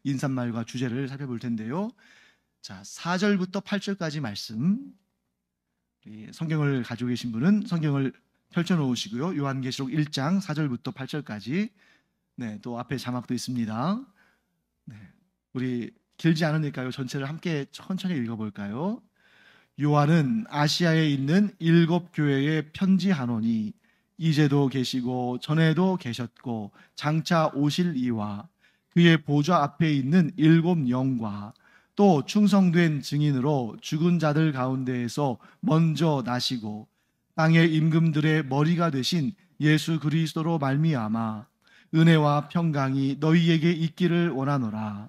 인사말과 주제를 살펴볼 텐데요. 자, 4절부터 8절까지 말씀, 성경을 가지고 계신 분은 성경을 펼쳐놓으시고요. 요한계시록 1장 4절부터 8절까지, 네, 또 앞에 자막도 있습니다. 네, 우리 길지 않으니까요, 전체를 함께 천천히 읽어볼까요? 요한은 아시아에 있는 7 교회에 편지하노니 이제도 계시고 전에도 계셨고 장차 오실 이와 그의 보좌 앞에 있는 7 영과 또 충성된 증인으로 죽은 자들 가운데에서 먼저 나시고 땅의 임금들의 머리가 되신 예수 그리스도로 말미암아 은혜와 평강이 너희에게 있기를 원하노라.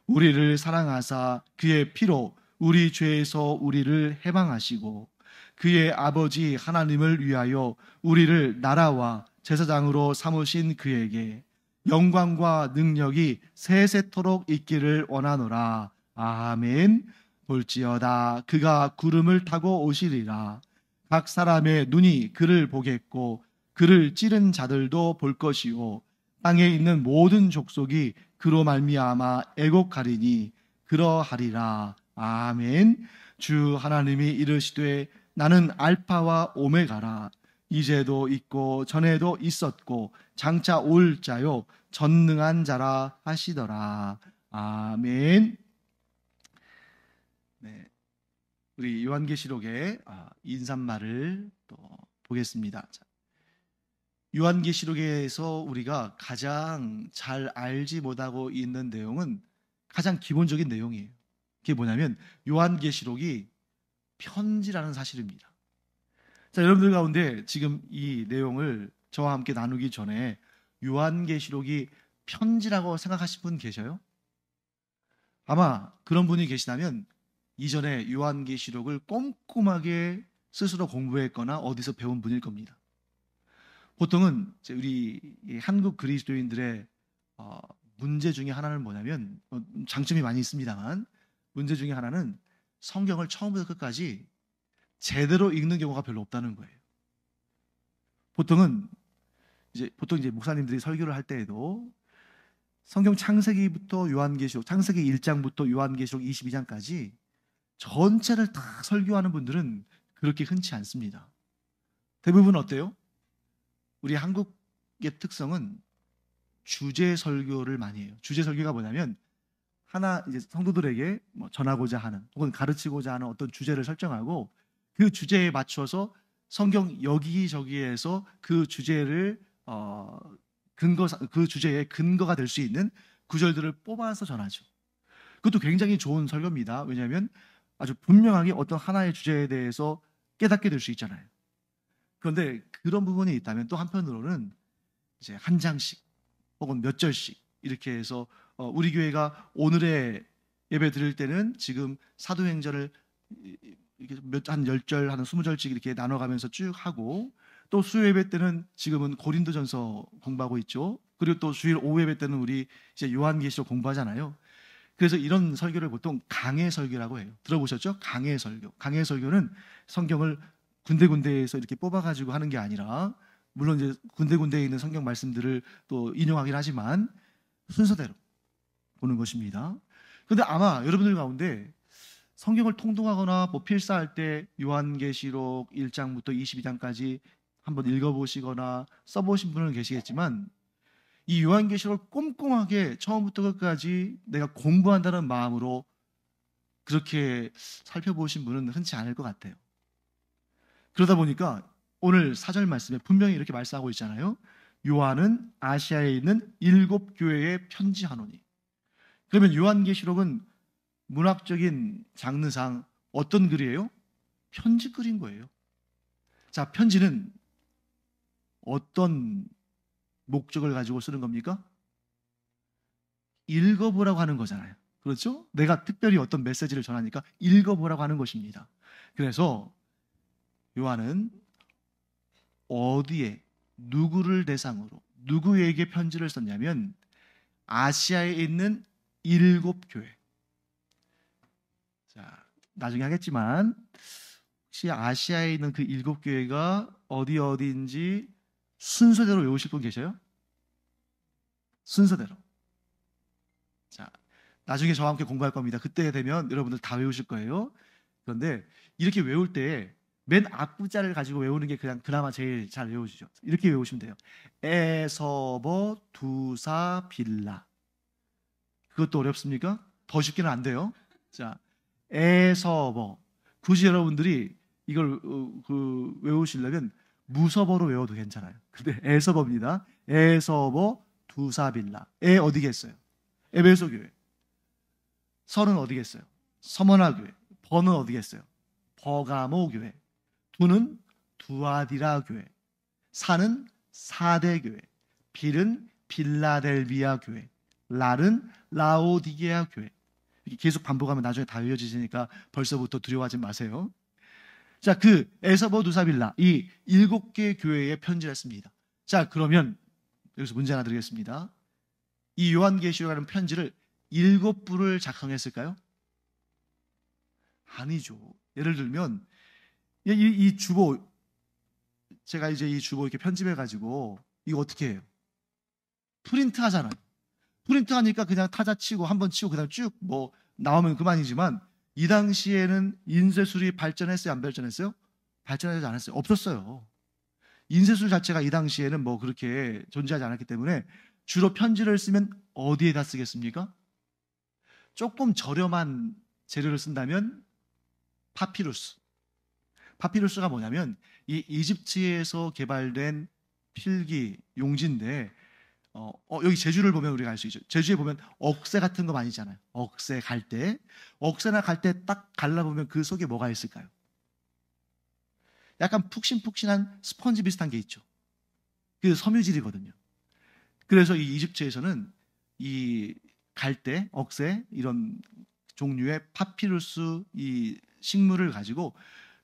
우리를 사랑하사 그의 피로 우리 죄에서 우리를 해방하시고 그의 아버지 하나님을 위하여 우리를 나라와 제사장으로 삼으신 그에게 영광과 능력이 세세토록 있기를 원하노라. 아멘. 볼지어다 그가 구름을 타고 오시리라. 각 사람의 눈이 그를 보겠고 그를 찌른 자들도 볼 것이요 땅에 있는 모든 족속이 그로 말미암아 애곡하리니 그러하리라. 아멘. 주 하나님이 이르시되 나는 알파와 오메가라. 이제도 있고 전에도 있었고 장차 올 자요 전능한 자라 하시더라. 아멘. 네, 우리 요한계시록의 인사말을 또 보겠습니다. 요한계시록에서 우리가 가장 잘 알지 못하고 있는 내용은 가장 기본적인 내용이에요. 그게 뭐냐면 요한계시록이 편지라는 사실입니다. 자, 여러분들 가운데 지금 이 내용을 저와 함께 나누기 전에 요한계시록이 편지라고 생각하신 분 계셔요? 아마 그런 분이 계시다면 이전에 요한계시록을 꼼꼼하게 스스로 공부했거나 어디서 배운 분일 겁니다. 보통은 우리 한국 그리스도인들의 문제 중에 하나는 뭐냐면, 장점이 많이 있습니다만 문제 중에 하나는 성경을 처음부터 끝까지 제대로 읽는 경우가 별로 없다는 거예요. 보통 이제 목사님들이 설교를 할 때에도 성경 창세기부터 요한계시록, 창세기 1장부터 요한계시록 22장까지 전체를 다 설교하는 분들은 그렇게 흔치 않습니다. 대부분 어때요? 우리 한국의 특성은 주제 설교를 많이 해요. 주제 설교가 뭐냐면 하나 이제 성도들에게 전하고자 하는 혹은 가르치고자 하는 어떤 주제를 설정하고 그 주제에 맞춰서 성경 여기저기에서 그 주제를 그 주제의 근거가 될 수 있는 구절들을 뽑아서 전하죠. 그것도 굉장히 좋은 설교입니다. 왜냐하면 아주 분명하게 어떤 하나의 주제에 대해서 깨닫게 될 수 있잖아요. 그런데 그런 부분이 있다면 또 한편으로는 이제 한 장씩 혹은 몇 절씩 이렇게 해서 우리 교회가 오늘의 예배 드릴 때는 지금 사도행전을 한 10절, 한 20절씩 이렇게 나눠가면서 쭉 하고, 또 수요 예배 때는 지금은 고린도전서 공부하고 있죠. 그리고 또 주일 오후 예배 때는 우리 이제 요한계시록 공부하잖아요. 그래서 이런 설교를 보통 강해 설교라고 해요. 들어보셨죠? 강해 설교. 강해 설교는 성경을 군데군데에서 이렇게 뽑아가지고 하는 게 아니라, 물론 이제 군데군데에 있는 성경 말씀들을 또 인용하긴 하지만 순서대로 보는 것입니다. 그런데 아마 여러분들 가운데 성경을 통독하거나 필사할 때 요한계시록 1장부터 22장까지 한번 읽어보시거나 써보신 분은 계시겠지만, 이 요한계시록을 꼼꼼하게 처음부터 끝까지 내가 공부한다는 마음으로 그렇게 살펴보신 분은 흔치 않을 것 같아요. 그러다 보니까 오늘 4절 말씀에 분명히 이렇게 말씀하고 있잖아요. 요한은 아시아에 있는 7 교회에 편지하노니. 그러면 요한계시록은 문학적인 장르상 어떤 글이에요? 편지 글인 거예요. 자, 편지는 어떤 목적을 가지고 쓰는 겁니까? 읽어보라고 하는 거잖아요. 그렇죠? 내가 특별히 어떤 메시지를 전하니까 읽어보라고 하는 것입니다. 그래서 요한은 어디에, 누구를 대상으로, 누구에게 편지를 썼냐면 아시아에 있는 7 교회. 자, 나중에 하겠지만 혹시 아시아에 있는 그 7 교회가 어디인지 순서대로 외우실 분 계셔요? 순서대로. 자, 나중에 저와 함께 공부할 겁니다. 그때 되면 여러분들 다 외우실 거예요. 그런데 이렇게 외울 때 맨 앞구자를 가지고 외우는 게 그냥 그나마 제일 잘 외워지죠. 이렇게 외우시면 돼요. 에서버 두사 빌라. 그것도 어렵습니까? 더 쉽게는 안 돼요. 자, 에서버. 굳이 여러분들이 이걸 외우시려면 무서버로 외워도 괜찮아요. 근데 에서버입니다. 에서버 두사빌라. 에 어디겠어요? 에베소 교회. 설은 어디겠어요? 서머나 교회. 버는 어디겠어요? 버가모 교회. 두는 두아디라 교회. 사는 사대 교회. 빌은 빌라델비아 교회. 랄은 라오디게아 교회. 이렇게 계속 반복하면 나중에 다 외워지시니까 벌써부터 두려워하지 마세요. 자, 그 에서버 두사빌라 이 7개 교회에 편지를 했습니다. 자, 그러면 여기서 문제 하나 드리겠습니다. 이 요한계시록이라는 편지를 7부를 작성했을까요? 아니죠. 예를 들면 이 주보, 제가 이제 이 주보 이렇게 편집해 가지고 이거 어떻게 해요? 프린트 하잖아요. 프린트 하니까 그냥 타자 치고 한번 치고 그다음 쭉 뭐 나오면 그만이지만 이 당시에는 인쇄술이 발전했어요, 안 발전했어요? 발전하지 않았어요. 없었어요. 인쇄술 자체가 이 당시에는 뭐 그렇게 존재하지 않았기 때문에 주로 편지를 쓰면 어디에다 쓰겠습니까? 조금 저렴한 재료를 쓴다면 파피루스. 파피루스가 뭐냐면 이 이집트에서 개발된 필기 용지인데 여기 제주를 보면 우리가 알 수 있죠. 제주에 보면 억새 같은 거 많이 있잖아요. 억새, 갈대. 억새나 갈대 딱 갈라보면 그 속에 뭐가 있을까요? 약간 푹신푹신한 스펀지 비슷한 게 있죠. 그 섬유질이거든요. 그래서 이 이집트에서는 이 갈대, 억새 이런 종류의 파피루스 이 식물을 가지고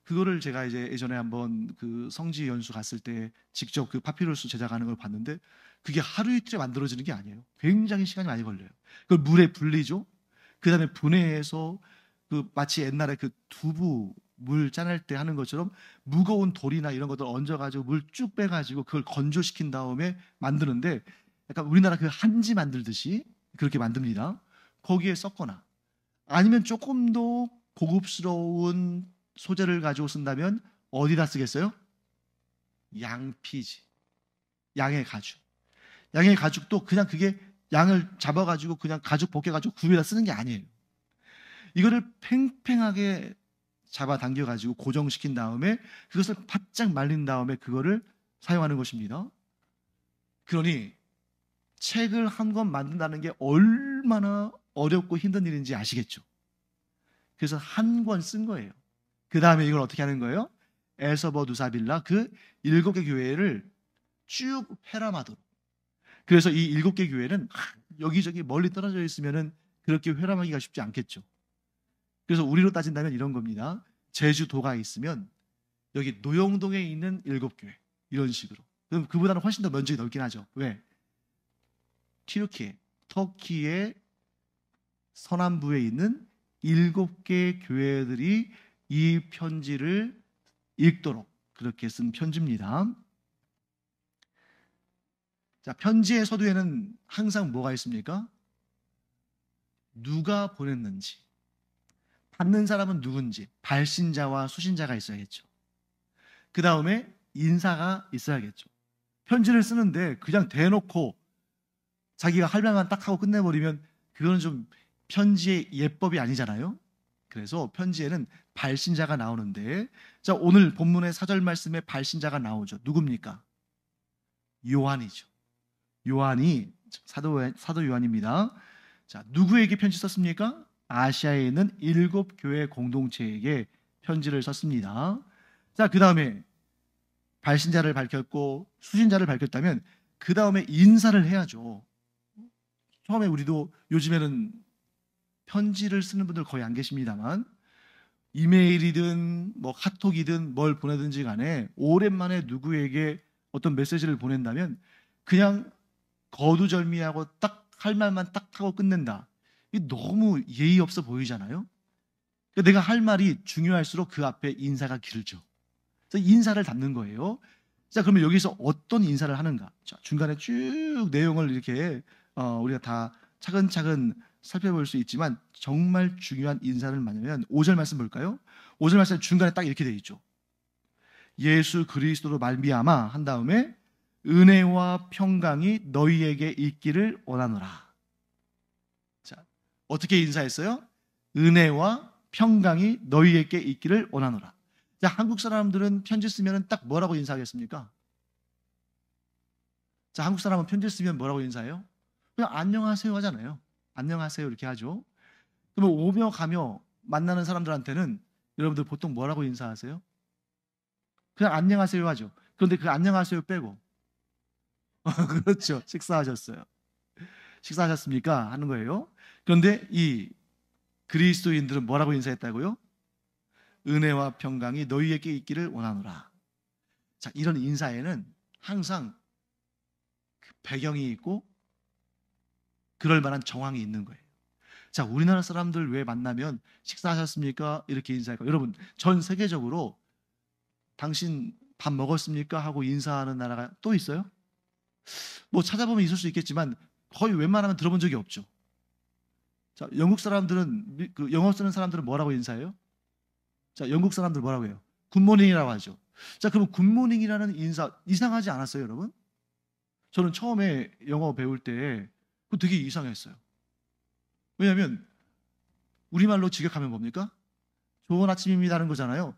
그거를 제가 이제 예전에 한번 그 성지 연수 갔을 때 직접 그 파피루스 제작하는 걸 봤는데 그게 하루 이틀에 만들어지는 게 아니에요. 굉장히 시간이 많이 걸려요. 그걸 물에 불리죠. 그 다음에 분해해서 그 마치 옛날에 그 두부 물 짜낼 때 하는 것처럼 무거운 돌이나 이런 것들 얹어가지고 물 쭉 빼가지고 그걸 건조시킨 다음에 만드는데 약간 우리나라 그 한지 만들듯이 그렇게 만듭니다. 거기에 섞거나 아니면 조금 더 고급스러운 소재를 가지고 쓴다면 어디다 쓰겠어요? 양피지. 양의 가죽. 양의 가죽도 그냥 그게 양을 잡아가지고 그냥 가죽 벗겨가지고 구에다 쓰는 게 아니에요. 이거를 팽팽하게 잡아당겨가지고 고정시킨 다음에 그것을 바짝 말린 다음에 그거를 사용하는 것입니다. 그러니 책을 한 권 만든다는 게 얼마나 어렵고 힘든 일인지 아시겠죠? 그래서 한 권 쓴 거예요. 그 다음에 이걸 어떻게 하는 거예요? 에서버 두사빌라 그 7개 교회를 쭉 회람하도록. 그래서 이 7개 교회는 여기저기 멀리 떨어져 있으면은 그렇게 회람하기가 쉽지 않겠죠. 그래서 우리로 따진다면 이런 겁니다. 제주도가 있으면 여기 노영동에 있는 7교회 이런 식으로. 그럼 그보다는 훨씬 더 면적이 넓긴 하죠. 왜? 터키의 서남부에 있는 7개 교회들이 이 편지를 읽도록 그렇게 쓴 편지입니다. 자, 편지의 서두에는 항상 뭐가 있습니까? 누가 보냈는지, 받는 사람은 누군지, 발신자와 수신자가 있어야겠죠. 그 다음에 인사가 있어야겠죠. 편지를 쓰는데 그냥 대놓고 자기가 할 말만 딱 하고 끝내버리면 그거는 좀 편지의 예법이 아니잖아요. 그래서 편지에는 발신자가 나오는데, 자, 오늘 본문의 4절 말씀에 발신자가 나오죠. 누굽니까? 요한이죠. 요한이 사도 요한입니다. 자, 누구에게 편지 썼습니까? 아시아에 있는 7교회 공동체에게 편지를 썼습니다. 자, 그 다음에 발신자를 밝혔고 수신자를 밝혔다면 그 다음에 인사를 해야죠. 처음에 우리도 요즘에는 편지를 쓰는 분들 거의 안 계십니다만 이메일이든 뭐 카톡이든 뭘 보내든지 간에 오랜만에 누구에게 어떤 메시지를 보낸다면 그냥 거두절미하고 딱 할 말만 딱 하고 끝낸다. 이게 너무 예의 없어 보이잖아요. 그러니까 내가 할 말이 중요할수록 그 앞에 인사가 길죠. 그래서 인사를 담는 거예요. 자, 그러면 여기서 어떤 인사를 하는가? 자, 중간에 쭉 내용을 이렇게 우리가 다 차근차근 살펴볼 수 있지만 정말 중요한 인사는 뭐냐면 5절 말씀 볼까요? 5절 말씀 중간에 딱 이렇게 되어 있죠. 예수 그리스도로 말미암아 한 다음에 은혜와 평강이 너희에게 있기를 원하노라. 자, 어떻게 인사했어요? 은혜와 평강이 너희에게 있기를 원하노라. 자, 한국 사람들은 편지 쓰면 딱 뭐라고 인사하겠습니까? 자, 한국 사람은 편지 쓰면 뭐라고 인사해요? 그냥 안녕하세요 하잖아요. 안녕하세요 이렇게 하죠. 그러면 오며 가며 만나는 사람들한테는 여러분들 보통 뭐라고 인사하세요? 그냥 안녕하세요 하죠. 그런데 그 안녕하세요 빼고 그렇죠. 식사하셨어요. 식사하셨습니까? 하는 거예요. 그런데 이 그리스도인들은 뭐라고 인사했다고요? 은혜와 평강이 너희에게 있기를 원하노라. 자, 이런 인사에는 항상 그 배경이 있고 그럴 만한 정황이 있는 거예요. 자, 우리나라 사람들 왜 만나면 식사하셨습니까? 이렇게 인사할까요? 여러분, 전 세계적으로 당신 밥 먹었습니까? 하고 인사하는 나라가 또 있어요? 뭐 찾아보면 있을 수 있겠지만 거의 웬만하면 들어본 적이 없죠. 자, 영국 사람들은 그 영어 쓰는 사람들은 뭐라고 인사해요? 자, 영국 사람들 뭐라고 해요? 굿모닝이라고 하죠. 자, 그럼 굿모닝이라는 인사 이상하지 않았어요, 여러분? 저는 처음에 영어 배울 때 그거 되게 이상했어요. 왜냐하면 우리말로 직역하면 뭡니까? 좋은 아침입니다는 거잖아요.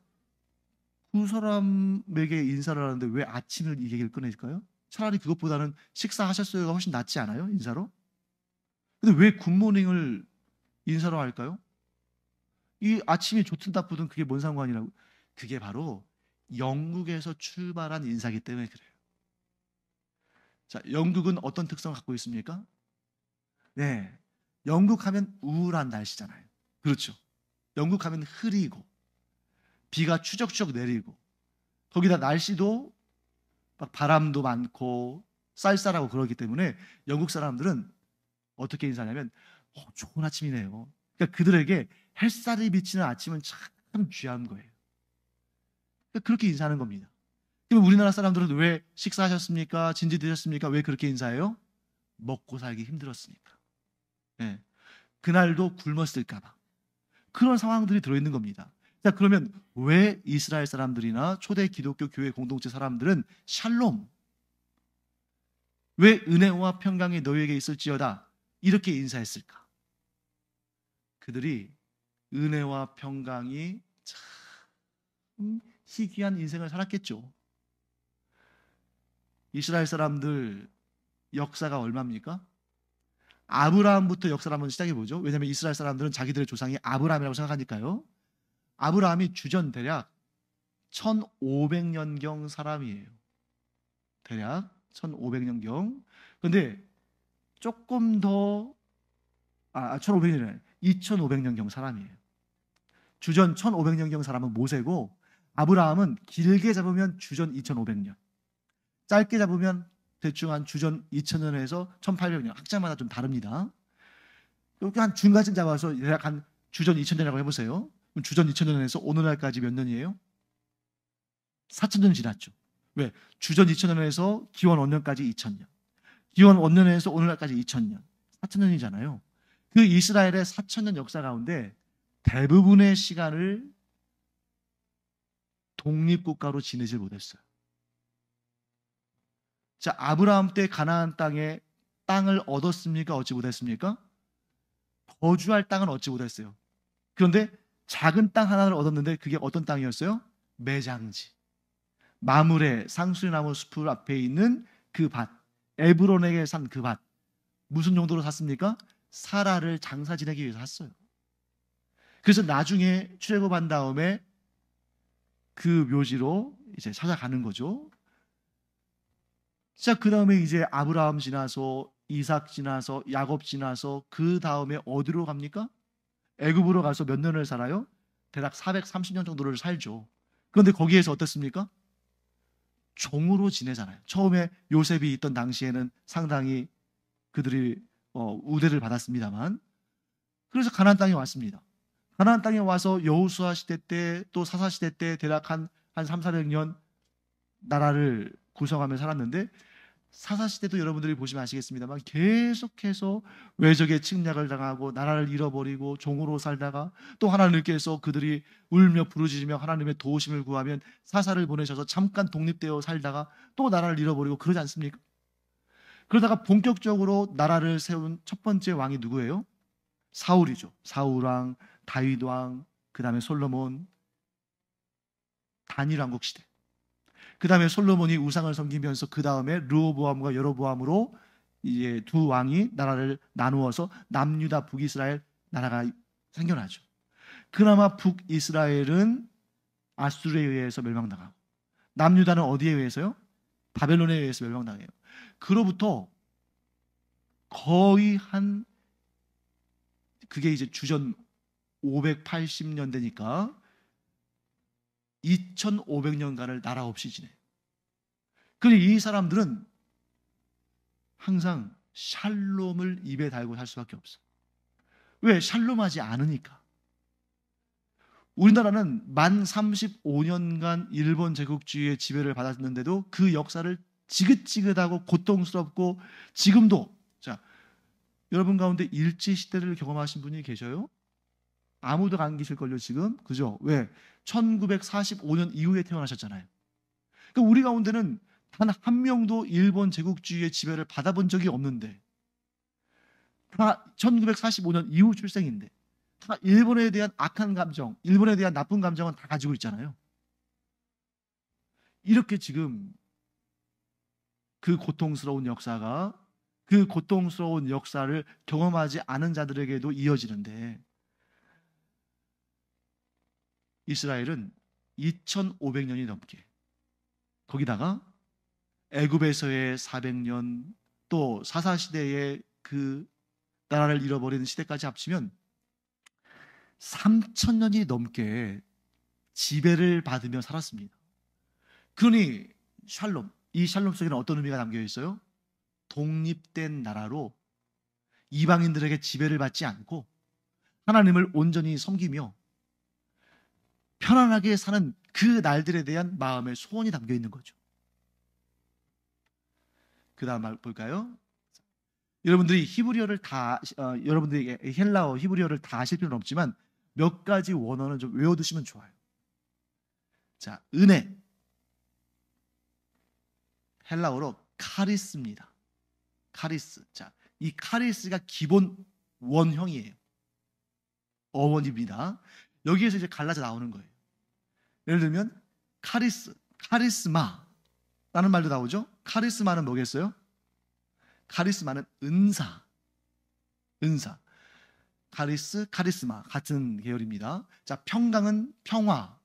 그 사람에게 인사를 하는데 왜 아침을 이 얘기를 꺼낼까요? 차라리 그것보다는 식사하셨어요가 훨씬 낫지 않아요? 인사로? 근데 왜 굿모닝을 인사로 할까요? 이 아침이 좋든 나쁘든 그게 뭔 상관이라고? 그게 바로 영국에서 출발한 인사이기 때문에 그래요. 자, 영국은 어떤 특성을 갖고 있습니까? 네, 영국 하면 우울한 날씨잖아요. 그렇죠. 영국 하면 흐리고 비가 추적추적 내리고 거기다 날씨도 막 바람도 많고 쌀쌀하고 그러기 때문에 영국 사람들은 어떻게 인사하냐면 좋은 아침이네요. 그러니까 그들에게 햇살이 비치는 아침은 참 귀한 거예요. 그러니까 그렇게 인사하는 겁니다. 그럼 우리나라 사람들은 왜 식사하셨습니까? 진지 드셨습니까? 왜 그렇게 인사해요? 먹고 살기 힘들었으니까. 네. 그날도 굶었을까 봐. 그런 상황들이 들어있는 겁니다. 자, 그러면 왜 이스라엘 사람들이나 초대 기독교 교회 공동체 사람들은 샬롬, 왜 은혜와 평강이 너희에게 있을지어다 이렇게 인사했을까? 그들이 은혜와 평강이 참 희귀한 인생을 살았겠죠. 이스라엘 사람들 역사가 얼마입니까? 아브라함부터 역사를 한번 시작해 보죠. 왜냐하면 이스라엘 사람들은 자기들의 조상이 아브라함이라고 생각하니까요. 아브라함이 주전 대략 1500년경 사람이에요. 대략 1500년경. 그런데 조금 더 1500년이 아니라 2500년경 사람이에요. 주전 1500년경 사람은 모세고 아브라함은 길게 잡으면 주전 2500년, 짧게 잡으면 대충 한 주전 2000년에서 1800년, 학자마다 좀 다릅니다. 이렇게 한 중간쯤 잡아서 대략 한 주전 2000년이라고 해보세요. 그럼 주전 2000년에서 오늘날까지 몇 년이에요? 4000년 지났죠. 왜? 주전 2000년에서 기원 원년까지 2000년, 기원 원년에서 오늘날까지 2000년, 4000년이잖아요. 그 이스라엘의 4000년 역사 가운데 대부분의 시간을 독립국가로 지내질 못했어요. 자, 아브라함 때 가나안 땅에 땅을 얻었습니까? 얻지 못했습니까? 거주할 땅은 얻지 못했어요. 그런데 작은 땅 하나를 얻었는데 그게 어떤 땅이었어요? 매장지. 마므레 상수리나무 숲을 앞에 있는 그 밭, 에브론에게 산 그 밭. 무슨 용도로 샀습니까? 사라를 장사 지내기 위해서 샀어요. 그래서 나중에 출애굽한 다음에 그 묘지로 이제 찾아가는 거죠. 자, 그 다음에 이제 아브라함 지나서 이삭 지나서 야곱 지나서 그 다음에 어디로 갑니까? 애굽으로 가서 몇 년을 살아요? 대략 430년 정도를 살죠. 그런데 거기에서 어떻습니까? 종으로 지내잖아요. 처음에 요셉이 있던 당시에는 상당히 그들이 우대를 받았습니다만, 그래서 가나안 땅에 왔습니다. 가나안 땅에 와서 여호수아 시대 때 또 사사 시대 때 대략 한 3, 400년 나라를 구성하며 살았는데 사사시대도 여러분들이 보시면 아시겠습니다만 계속해서 외적의 침략을 당하고 나라를 잃어버리고 종으로 살다가 또 하나님께서 그들이 울며 부르짖으며 하나님의 도우심을 구하면 사사를 보내셔서 잠깐 독립되어 살다가 또 나라를 잃어버리고 그러지 않습니까? 그러다가 본격적으로 나라를 세운 첫 번째 왕이 누구예요? 사울이죠. 사울왕, 다윗왕, 그 다음에 솔로몬, 단일왕국 시대. 그 다음에 솔로몬이 우상을 섬기면서 그 다음에 르호보암과 여로보암으로 이제 두 왕이 나라를 나누어서 남유다 북이스라엘 나라가 생겨나죠. 그나마 북이스라엘은 아수르에 의해서 멸망당하고 남유다는 어디에 의해서요? 바벨론에 의해서 멸망당해요. 그로부터 거의 한 그게 이제 주전 580년대니까 2500년간을 나라 없이 지내요. 그런데 이 사람들은 항상 샬롬을 입에 달고 살 수밖에 없어. 왜? 샬롬하지 않으니까. 우리나라는 만 35년간 일본 제국주의의 지배를 받았는데도 그 역사를 지긋지긋하고 고통스럽고 지금도, 자, 여러분 가운데 일제시대를 경험하신 분이 계셔요? 아무도 안 계실걸요 지금? 그죠? 왜? 1945년 이후에 태어나셨잖아요. 그러니까 우리 가운데는 단 한 명도 일본 제국주의의 지배를 받아본 적이 없는데 다 1945년 이후 출생인데 다 일본에 대한 악한 감정, 일본에 대한 나쁜 감정은 다 가지고 있잖아요. 이렇게 지금 그 고통스러운 역사가, 그 고통스러운 역사를 경험하지 않은 자들에게도 이어지는데 이스라엘은 2500년이 넘게, 거기다가 애굽에서의 400년, 또 사사시대의 그 나라를 잃어버리는 시대까지 합치면 3000년이 넘게 지배를 받으며 살았습니다. 그러니 샬롬, 이 샬롬 속에는 어떤 의미가 담겨 있어요? 독립된 나라로 이방인들에게 지배를 받지 않고 하나님을 온전히 섬기며 편안하게 사는 그 날들에 대한 마음의 소원이 담겨 있는 거죠. 그 다음 말 볼까요? 여러분들이 히브리어를 다 여러분들이 헬라어 히브리어를 다 아실 필요는 없지만 몇 가지 원어는 좀 외워두시면 좋아요. 자, 은혜, 헬라어로 카리스입니다. 카리스. 자, 이 카리스가 기본 원형이에요. 어원입니다. 여기에서 이제 갈라져 나오는 거예요. 예를 들면 카리스, 카리스마라는 말도 나오죠. 카리스마는 뭐겠어요? 카리스마는 은사. 카리스, 카리스마 같은 계열입니다. 자, 평강은 평화,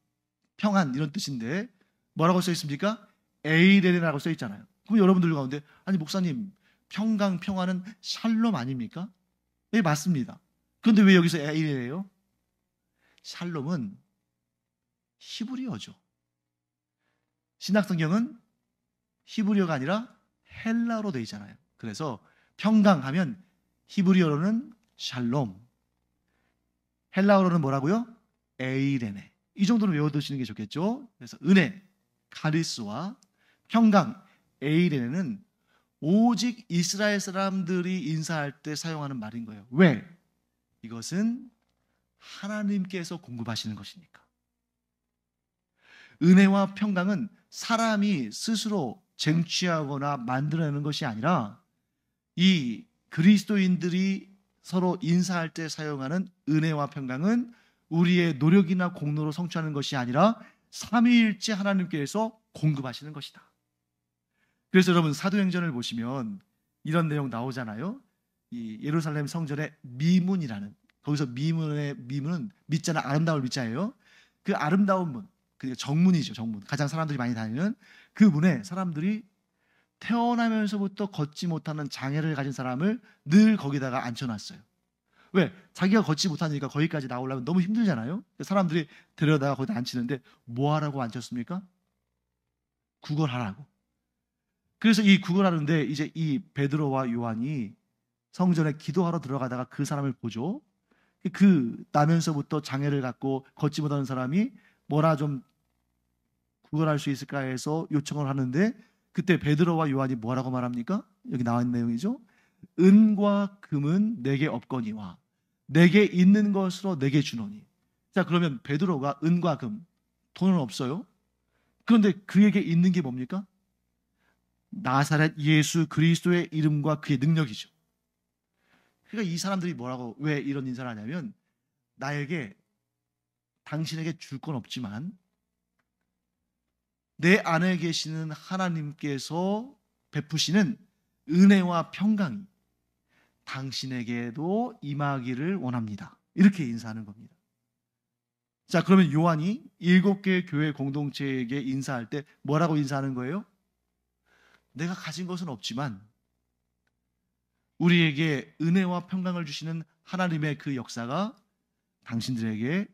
평안 이런 뜻인데 뭐라고 써 있습니까? 에이레라고 써 있잖아요. 그럼 여러분들 가운데 아니 목사님 평강, 평화는 샬롬 아닙니까? 네, 맞습니다. 그런데 왜 여기서 에이레예요? 샬롬은 히브리어죠. 신약성경은 히브리어가 아니라 헬라어로 되어 있잖아요. 그래서 평강하면 히브리어로는 샬롬, 헬라어로는 뭐라고요? 에이레네. 이 정도는 외워두시는 게 좋겠죠. 그래서 은혜, 카리스와 평강, 에이레네는 오직 이스라엘 사람들이 인사할 때 사용하는 말인 거예요. 왜? 이것은 하나님께서 공급하시는 것이니까. 은혜와 평강은 사람이 스스로 쟁취하거나 만들어내는 것이 아니라 이 그리스도인들이 서로 인사할 때 사용하는 은혜와 평강은 우리의 노력이나 공로로 성취하는 것이 아니라 삼위일체 하나님께서 공급하시는 것이다. 그래서 여러분 사도행전을 보시면 이런 내용 나오잖아요. 이 예루살렘 성전의 미문이라는, 거기서 미문은 밑자는 아름다울 밑자예요. 그 아름다운 문, 그러니까 정문이죠. 정문, 가장 사람들이 많이 다니는 그 문에 사람들이 태어나면서부터 걷지 못하는 장애를 가진 사람을 늘 거기다가 앉혀놨어요. 왜? 자기가 걷지 못하니까 거기까지 나오려면 너무 힘들잖아요. 사람들이 데려다가 거기다 앉히는데 뭐 하라고 앉혔습니까? 구걸하라고. 그래서 이 구걸하는데 이제 이 베드로와 요한이 성전에 기도하러 들어가다가 그 사람을 보죠. 그 나면서부터 장애를 갖고 걷지 못하는 사람이 뭐라 좀 구걸할 수 있을까 해서 요청을 하는데 그때 베드로와 요한이 뭐라고 말합니까? 여기 나와 있는 내용이죠. 은과 금은 내게 없거니와 내게 있는 것으로 내게 주노니. 자, 그러면 베드로가 은과 금, 돈은 없어요. 그런데 그에게 있는 게 뭡니까? 나사렛 예수 그리스도의 이름과 그의 능력이죠. 그러니까 이 사람들이 뭐라고, 왜 이런 인사를 하냐면, 나에게, 당신에게 줄 건 없지만 내 안에 계시는 하나님께서 베푸시는 은혜와 평강이 당신에게도 임하기를 원합니다. 이렇게 인사하는 겁니다. 자, 그러면 요한이 7개의 교회 공동체에게 인사할 때 뭐라고 인사하는 거예요? 내가 가진 것은 없지만 우리에게 은혜와 평강을 주시는 하나님의 그 역사가 당신들에게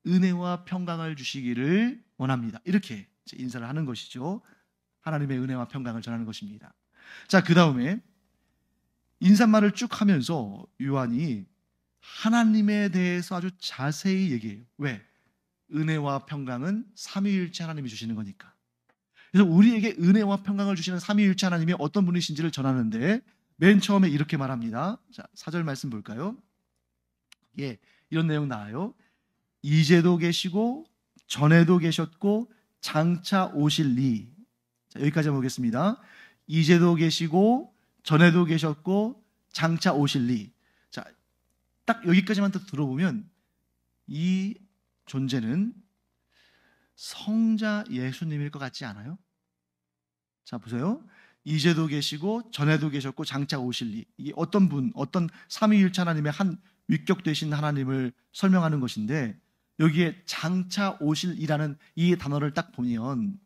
은혜와 평강을 주시기를 원합니다. 이렇게 인사를 하는 것이죠. 하나님의 은혜와 평강을 전하는 것입니다. 자, 그 다음에 인사말을 쭉 하면서 요한이 하나님에 대해서 아주 자세히 얘기해요. 왜? 은혜와 평강은 삼위일체 하나님이 주시는 거니까. 그래서 우리에게 은혜와 평강을 주시는 삼위일체 하나님이 어떤 분이신지를 전하는데, 맨 처음에 이렇게 말합니다. 자, 4절 말씀 볼까요? 예, 이런 내용 나와요. 이제도 계시고 전에도 계셨고 장차 오실리. 자, 여기까지 보겠습니다. 이제도 계시고 전에도 계셨고 장차 오실리. 자, 딱 여기까지만 또 들어보면 이 존재는 성자 예수님일 것 같지 않아요? 자, 보세요. 이제도 계시고 전에도 계셨고 장차 오실리. 이게 어떤 분, 어떤 삼위일체 하나님의 한 위격되신 하나님을 설명하는 것인데, 여기에 장차 오실이라는 이 단어를 딱 보면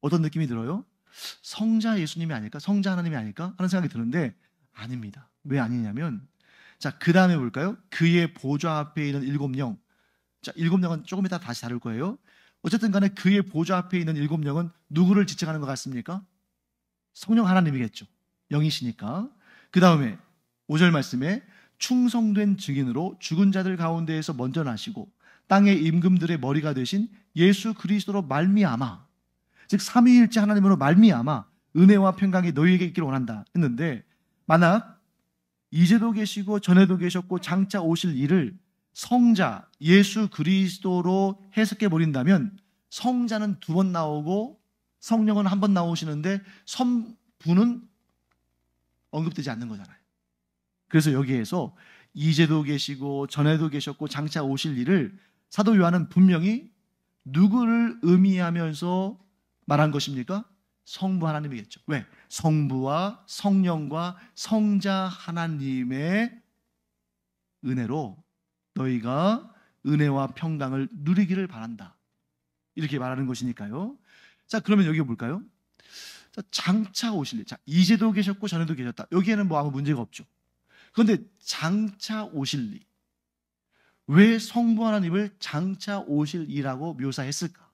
어떤 느낌이 들어요? 성자 예수님이 아닐까? 성자 하나님이 아닐까? 하는 생각이 드는데 아닙니다. 왜 아니냐면, 자, 그 다음에 볼까요? 그의 보좌 앞에 있는 7영. 자, 7영은 조금 이따 다시 다룰 거예요. 어쨌든 간에 그의 보좌 앞에 있는 7영은 누구를 지칭하는 것 같습니까? 성령 하나님이겠죠. 영이시니까. 그 다음에 5절 말씀에 충성된 증인으로 죽은 자들 가운데에서 먼저 나시고 땅의 임금들의 머리가 되신 예수 그리스도로 말미암아, 즉 삼위일체 하나님으로 말미암아 은혜와 평강이 너희에게 있기를 원한다 했는데, 만약 이제도 계시고 전에도 계셨고 장차 오실 이를 성자 예수 그리스도로 해석해 버린다면 성자는 2번 나오고 성령은 1번 나오시는데 성부는 언급되지 않는 거잖아요. 그래서 여기에서 이제도 계시고 전에도 계셨고 장차 오실 이를 사도 요한은 분명히 누구를 의미하면서 말한 것입니까? 성부 하나님이겠죠. 왜? 성부와 성령과 성자 하나님의 은혜로 너희가 은혜와 평강을 누리기를 바란다. 이렇게 말하는 것이니까요. 자, 그러면 여기 볼까요? 자, 장차 오실 일. 자, 이제도 계셨고 전에도 계셨다. 여기에는 뭐 아무 문제가 없죠. 그런데 장차 오실 일. 왜 성부 하나님을 장차 오실 이라고 묘사했을까?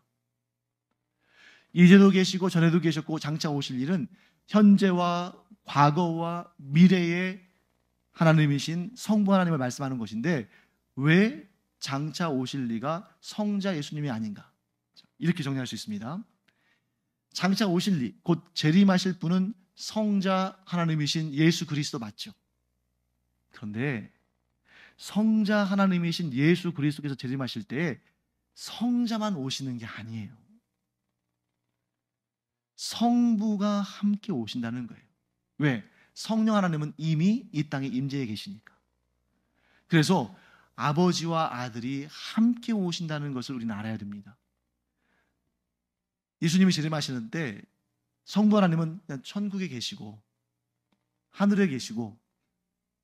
이제도 계시고 전에도 계셨고 장차 오실 일은 현재와 과거와 미래의 하나님이신 성부 하나님을 말씀하는 것인데, 왜 장차 오실 리가 성자 예수님이 아닌가? 이렇게 정리할 수 있습니다. 장차 오실 리, 곧 재림하실 분은 성자 하나님이신 예수 그리스도 맞죠? 그런데 성자 하나님이신 예수 그리스도께서 재림하실 때 성자만 오시는 게 아니에요. 성부가 함께 오신다는 거예요. 왜? 성령 하나님은 이미 이 땅에 임재해 계시니까. 그래서 아버지와 아들이 함께 오신다는 것을 우리는 알아야 됩니다. 예수님이 재림하시는 때 성부 하나님은 그냥 천국에 계시고 하늘에 계시고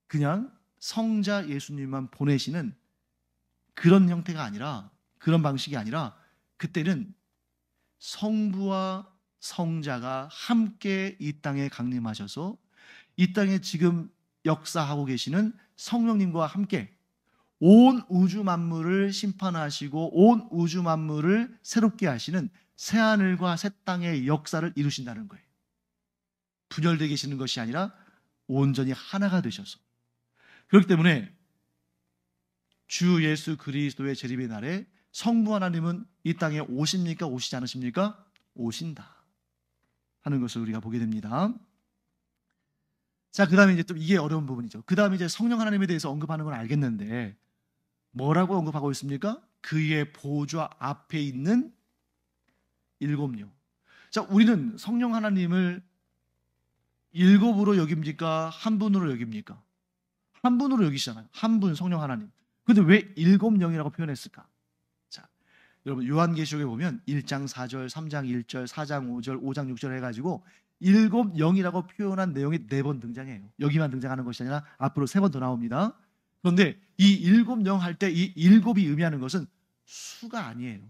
그냥 성자 예수님만 보내시는 그런 형태가 아니라, 그런 방식이 아니라, 그때는 성부와 성자가 함께 이 땅에 강림하셔서 이 땅에 지금 역사하고 계시는 성령님과 함께 온 우주 만물을 심판하시고 온 우주 만물을 새롭게 하시는 새하늘과 새 땅의 역사를 이루신다는 거예요. 분열되어 계시는 것이 아니라 온전히 하나가 되셔서. 그렇기 때문에 주 예수 그리스도의 재림의 날에 성부 하나님은 이 땅에 오십니까? 오시지 않으십니까? 오신다. 하는 것을 우리가 보게 됩니다. 자, 그 다음에 이제 또 이게 어려운 부분이죠. 그 다음에 이제 성령 하나님에 대해서 언급하는 건 알겠는데 뭐라고 언급하고 있습니까? 그의 보좌 앞에 있는 일곱 영. 자, 우리는 성령 하나님을 일곱으로 여깁니까? 한 분으로 여깁니까? 한 분으로 여기시잖아요. 한 분 성령 하나님. 근데 왜 일곱 영이라고 표현했을까? 자, 여러분 요한계시록에 보면 1장 4절, 3장 1절, 4장 5절, 5장 6절 해가지고 일곱 영이라고 표현한 내용이 4번 등장해요. 여기만 등장하는 것이 아니라 앞으로 3번 더 나옵니다. 그런데 이 일곱 영 할 때 이 일곱이 의미하는 것은 수가 아니에요.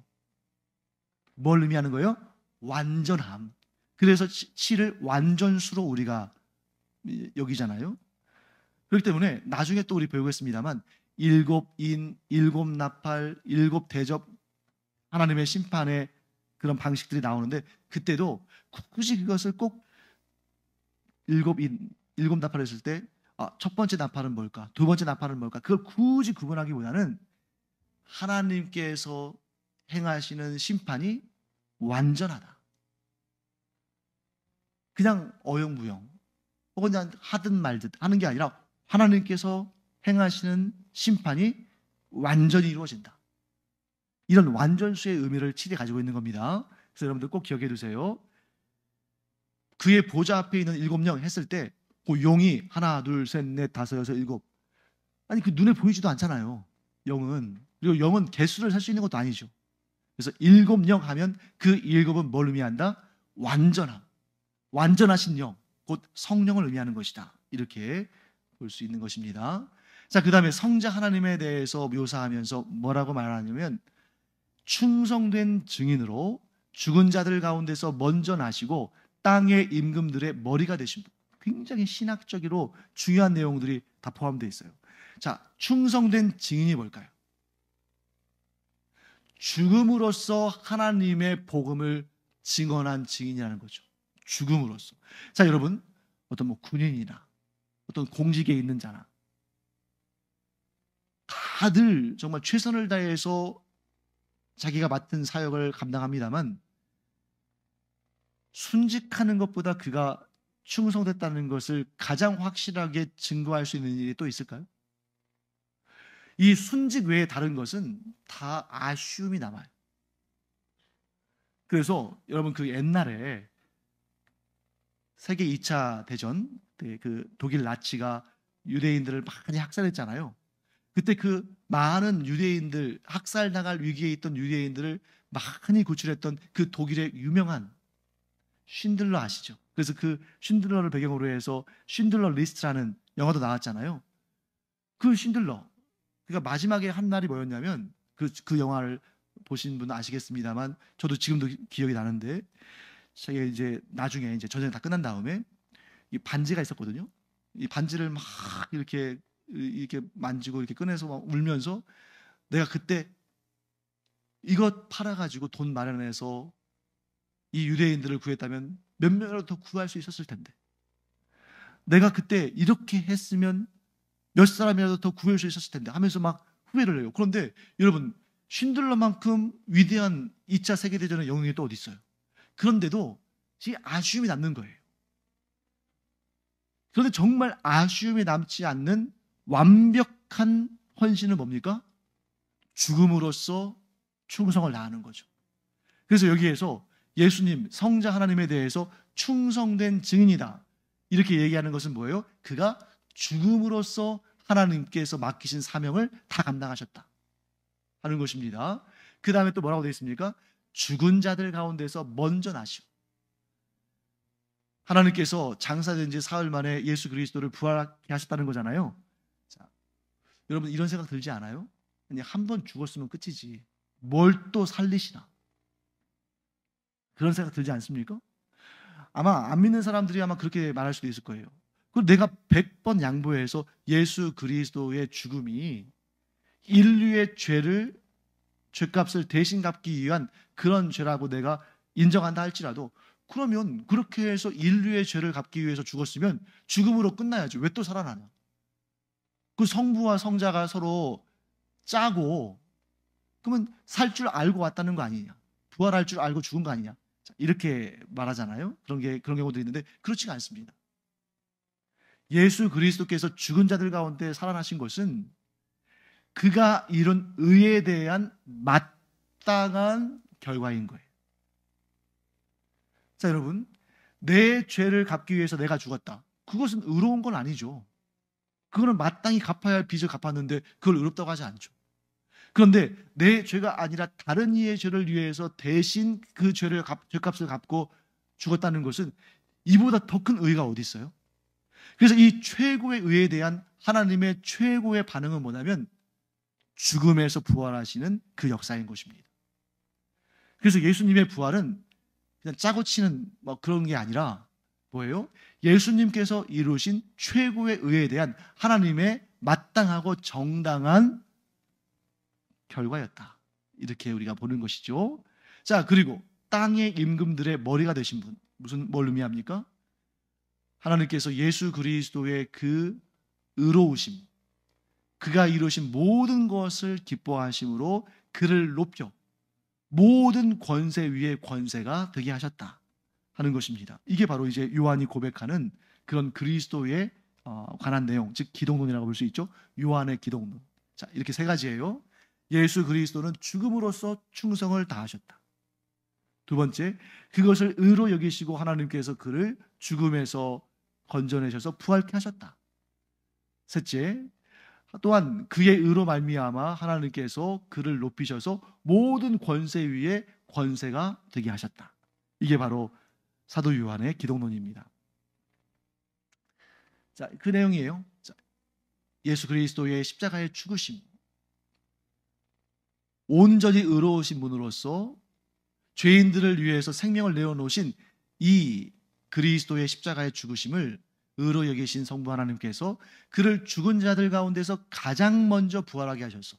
뭘 의미하는 거예요? 완전함. 그래서 7을 완전수로 우리가 여기잖아요. 그렇기 때문에 나중에 또 우리 배우겠습니다만 일곱 인, 일곱 나팔, 일곱 대접, 하나님의 심판의 그런 방식들이 나오는데 그때도 굳이 그것을 꼭 일곱 인, 일곱 나팔을 했을 때 첫 번째 나팔은 뭘까? 두 번째 나팔은 뭘까? 그걸 굳이 구분하기보다는 하나님께서 행하시는 심판이 완전하다. 그냥 어영부영 혹은 그냥 하든 말든 하는 게 아니라 하나님께서 행하시는 심판이 완전히 이루어진다. 이런 완전수의 의미를 7이 가지고 있는 겁니다. 그래서 여러분들 꼭 기억해 두세요. 그의 보좌 앞에 있는 일곱 영 했을 때 그 용이 하나, 둘, 셋, 넷, 다섯, 여섯, 일곱. 아니 그 눈에 보이지도 않잖아요. 영은. 그리고 영은 개수를 셀 수 있는 것도 아니죠. 그래서 일곱 영 하면 그 일곱은 뭘 의미한다? 완전함. 완전하신 영, 곧 성령을 의미하는 것이다. 이렇게 볼 수 있는 것입니다. 자, 그 다음에 성자 하나님에 대해서 묘사하면서 뭐라고 말하냐면 충성된 증인으로 죽은 자들 가운데서 먼저 나시고 땅의 임금들의 머리가 되신 분. 굉장히 신학적으로 중요한 내용들이 다 포함되어 있어요. 자, 충성된 증인이 뭘까요? 죽음으로써 하나님의 복음을 증언한 증인이라는 거죠. 죽음으로써. 자, 여러분, 어떤 뭐 군인이나 어떤 공직에 있는 자나 다들 정말 최선을 다해서 자기가 맡은 사역을 감당합니다만 순직하는 것보다 그가 충성됐다는 것을 가장 확실하게 증거할 수 있는 일이 또 있을까요? 이 순직 외에 다른 것은 다 아쉬움이 남아요. 그래서 여러분 그 옛날에 세계 2차 대전 때 그 독일 나치가 유대인들을 많이 학살했잖아요. 그때 그 많은 유대인들, 학살당할 위기에 있던 유대인들을 많이 구출했던 그 독일의 유명한 쉰들러 아시죠? 그래서 그 쉰들러를 배경으로 해서 쉰들러 리스트라는 영화도 나왔잖아요. 그 쉰들러, 그러니까 마지막에 한 날이 뭐였냐면 그 영화를 보신 분은 아시겠습니다만 저도 지금도 기억이 나는데 제가 이제 나중에 이제 전쟁이 다 끝난 다음에 이 반지가 있었거든요. 이 반지를 막 이렇게 만지고 이렇게 꺼내서 막 울면서 내가 그때 이것 팔아가지고 돈 마련해서 이 유대인들을 구했다면 몇 명이라도 더 구할 수 있었을 텐데 내가 그때 이렇게 했으면 몇 사람이라도 더 구할 수 있었을 텐데 하면서 막 후회를 해요. 그런데 여러분 쉰들러만큼 위대한 2차 세계대전의 영웅이 또 어디 있어요? 그런데도 이 아쉬움이 남는 거예요. 그런데 정말 아쉬움이 남지 않는 완벽한 헌신은 뭡니까? 죽음으로써 충성을 다하는 거죠. 그래서 여기에서 예수님, 성자 하나님에 대해서 충성된 증인이다. 이렇게 얘기하는 것은 뭐예요? 그가 죽음으로써 하나님께서 맡기신 사명을 다 감당하셨다 하는 것입니다. 그 다음에 또 뭐라고 되어 있습니까? 죽은 자들 가운데서 먼저 나시고 하나님께서 장사된 지 사흘 만에 예수 그리스도를 부활하게 하셨다는 거잖아요. 자, 여러분 이런 생각 들지 않아요? 아니 한 번 죽었으면 끝이지 뭘 또 살리시나? 그런 생각 들지 않습니까? 아마 안 믿는 사람들이 아마 그렇게 말할 수도 있을 거예요. 그 내가 100번 양보해서 예수 그리스도의 죽음이 인류의 죄값을 대신 갚기 위한 그런 죄라고 내가 인정한다 할지라도 그러면 그렇게 해서 인류의 죄를 갚기 위해서 죽었으면 죽음으로 끝나야죠. 왜 또 살아나냐? 그 성부와 성자가 서로 짜고 그러면 살 줄 알고 왔다는 거 아니냐? 부활할 줄 알고 죽은 거 아니냐? 자, 이렇게 말하잖아요. 그런 경우도 있는데 그렇지가 않습니다. 예수 그리스도께서 죽은 자들 가운데 살아나신 것은 그가 이룬 의에 대한 마땅한 결과인 거예요. 자, 여러분, 내 죄를 갚기 위해서 내가 죽었다. 그것은 의로운 건 아니죠. 그거는 마땅히 갚아야 할 빚을 갚았는데 그걸 의롭다고 하지 않죠. 그런데 내 죄가 아니라 다른 이의 죄를 위해서 대신 그 죄값을 갚고 죽었다는 것은 이보다 더 큰 의가 어디 있어요? 그래서 이 최고의 의에 대한 하나님의 최고의 반응은 뭐냐면 죽음에서 부활하시는 그 역사인 것입니다. 그래서 예수님의 부활은 그냥 짜고 치는 뭐 그런 게 아니라 뭐예요? 예수님께서 이루신 최고의 의에 대한 하나님의 마땅하고 정당한 결과였다. 이렇게 우리가 보는 것이죠. 자, 그리고 땅의 임금들의 머리가 되신 분, 뭘 의미합니까? 하나님께서 예수 그리스도의 그 의로우심, 그가 이루신 모든 것을 기뻐하심으로 그를 높여 모든 권세 위에 권세가 되게 하셨다 하는 것입니다. 이게 바로 이제 요한이 고백하는 그런 그리스도에 관한 내용, 즉 기독론이라고 볼 수 있죠. 요한의 기독론. 자, 이렇게 세 가지예요. 예수 그리스도는 죽음으로써 충성을 다하셨다. 두 번째, 그것을 의로 여기시고 하나님께서 그를 죽음에서 건져내셔서 부활케 하셨다. 셋째, 또한 그의 의로 말미암아 하나님께서 그를 높이셔서 모든 권세 위에 권세가 되게 하셨다. 이게 바로 사도 요한의 기독론입니다. 자, 그 내용이에요. 자, 예수 그리스도의 십자가의 죽으심, 온전히 의로우신 분으로서 죄인들을 위해서 생명을 내어놓으신 이 그리스도의 십자가의 죽으심을 의로 여기신 성부 하나님께서 그를 죽은 자들 가운데서 가장 먼저 부활하게 하셔서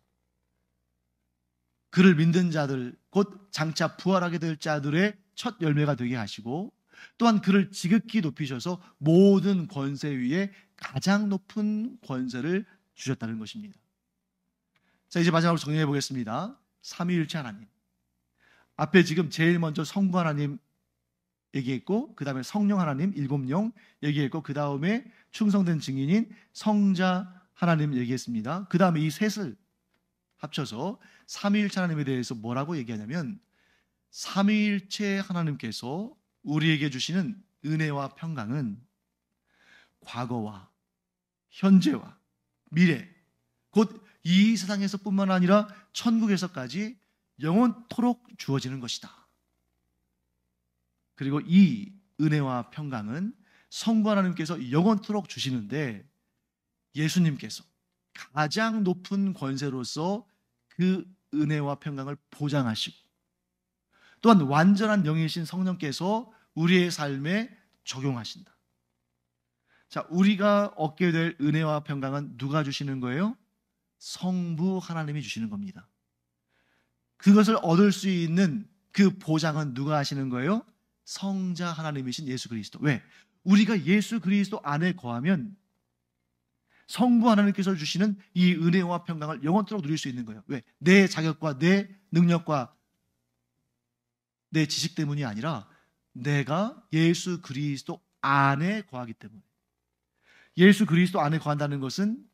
그를 믿는 자들, 곧 장차 부활하게 될 자들의 첫 열매가 되게 하시고, 또한 그를 지극히 높이셔서 모든 권세 위에 가장 높은 권세를 주셨다는 것입니다. 자, 이제 마지막으로 정리해 보겠습니다. 삼위일체 하나님. 앞에 지금 제일 먼저 성부 하나님 얘기했고, 그 다음에 성령 하나님, 일곱 영 얘기했고, 그 다음에 충성된 증인인 성자 하나님 얘기했습니다. 그 다음에 이 셋을 합쳐서 삼위일체 하나님에 대해서 뭐라고 얘기하냐면, 삼위일체 하나님께서 우리에게 주시는 은혜와 평강은 과거와 현재와 미래, 곧 이 세상에서뿐만 아니라 천국에서까지 영원토록 주어지는 것이다. 그리고 이 은혜와 평강은 성부 하나님께서 영원토록 주시는데, 예수님께서 가장 높은 권세로서 그 은혜와 평강을 보장하시고, 또한 완전한 영이신 성령께서 우리의 삶에 적용하신다. 자, 우리가 얻게 될 은혜와 평강은 누가 주시는 거예요? 성부 하나님이 주시는 겁니다. 그것을 얻을 수 있는 그 보장은 누가 하시는 거예요? 성자 하나님이신 예수 그리스도. 왜? 우리가 예수 그리스도 안에 거하면 성부 하나님께서 주시는 이 은혜와 평강을 영원토록 누릴 수 있는 거예요. 왜? 내 자격과 내 능력과 내 지식 때문이 아니라 내가 예수 그리스도 안에 거하기 때문에. 예수 그리스도 안에 거한다는 것은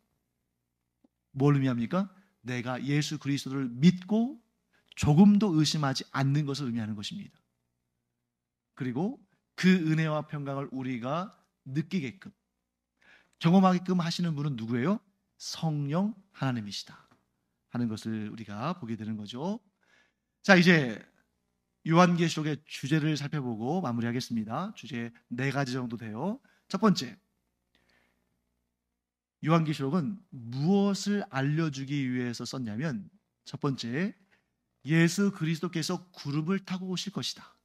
뭘 의미합니까? 내가 예수 그리스도를 믿고 조금도 의심하지 않는 것을 의미하는 것입니다. 그리고 그 은혜와 평강을 우리가 느끼게끔, 경험하게끔 하시는 분은 누구예요? 성령 하나님이시다 하는 것을 우리가 보게 되는 거죠. 자, 이제 요한계시록의 주제를 살펴보고 마무리하겠습니다. 주제 4가지 정도 돼요. 첫 번째, 요한계시록은 무엇을 알려주기 위해서 썼냐면, 첫 번째, 예수 그리스도께서 구름을 타고 오실 것이다.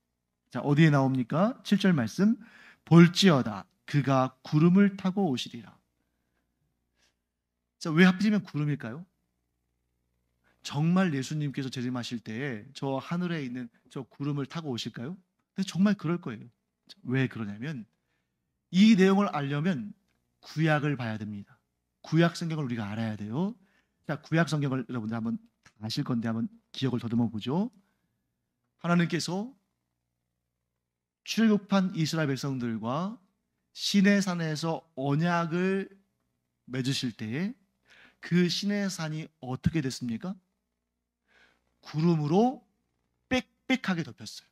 자, 어디에 나옵니까? 7절 말씀, 볼지어다 그가 구름을 타고 오시리라. 자, 왜 하필이면 구름일까요? 정말 예수님께서 재림하실 때 저 하늘에 있는 저 구름을 타고 오실까요? 근데 정말 그럴 거예요. 왜 그러냐면, 이 내용을 알려면 구약을 봐야 됩니다. 구약 성경을 우리가 알아야 돼요. 자, 구약 성경을 여러분들 한번 아실 건데 한번 기억을 더듬어 보죠. 하나님께서 출애굽한 이스라엘 백성들과 시내산에서 언약을 맺으실 때에 그 시내산이 어떻게 됐습니까? 구름으로 빽빽하게 덮였어요.